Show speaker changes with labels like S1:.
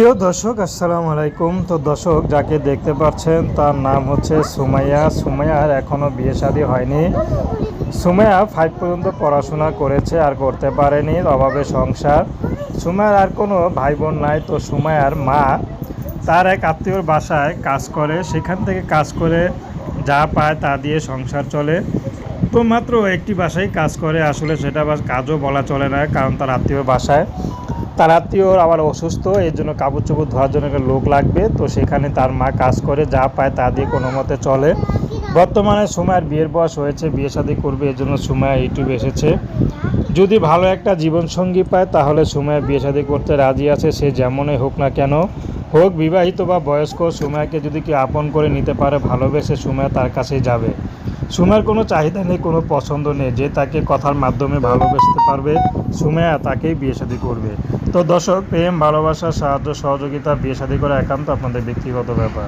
S1: প্রিয় দর্শক, আসসালামু আলাইকুম। তো দর্শক, যাকে দেখতে পাচ্ছেন তার নাম হচ্ছে সুমাইয়া। সুমাইয়ার এখনও বিয়ে শাদী হয়নি। সুমাইয়া 5 পর্যন্ত পড়াশোনা করেছে, আর করতে পারেনি, অভাবে সংসার। সুমাইয়ার আর কোনো ভাই বোন নাই। তো সুমাইয়ার মা তার এক আত্মীয়র বাসায় কাজ করে, সেখান থেকে কাজ করে যা পায় তা দিয়ে সংসার চলে। তো মাত্র একটি বাসায় কাজ করে, আসলে সেটা কাজও বলা চলে না, কারণ তার আত্মীয়র বাসায় তার আত্মীয় আবার অসুস্থ, এর জন্য কাপড় চোপড় ধোয়ার জন্য একটা লোক লাগবে। তো সেখানে তার মা কাজ করে, যা পায় তা দিয়ে কোনো মতে চলে। বর্তমানে সুমাইয়ার বিয়ের বয়স হয়েছে, বিয়ে শাদী করবে, এর জন্য সুমাইয়া ইউটিউবে এসেছে। যদি ভালো একটা জীবনসঙ্গী পায় তাহলে সুমাইয়া বিয়ে শাদী করতে রাজি আছে, সে যেমনই হোক না কেন, হোক বিবাহিত বা বয়স্ক। সুমাইয়াকে যদি কেউ আপন করে নিতে পারে, ভালোবেসে, সুমাইয়া তার কাছেই যাবে। সুমাইয়ার কোনো চাহিদা নেই, কোনো পছন্দ নেই, যে তাকে কথার মাধ্যমে ভালোবাসতে পারবে সুমাইয়া তাকেই বিয়ে শাদী করবে। তো দর্শক, প্রেম, ভালোবাসা, সাহায্য, সহযোগিতা, বিয়ে শাদী করা একান্ত আপনাদের ব্যক্তিগত ব্যাপার।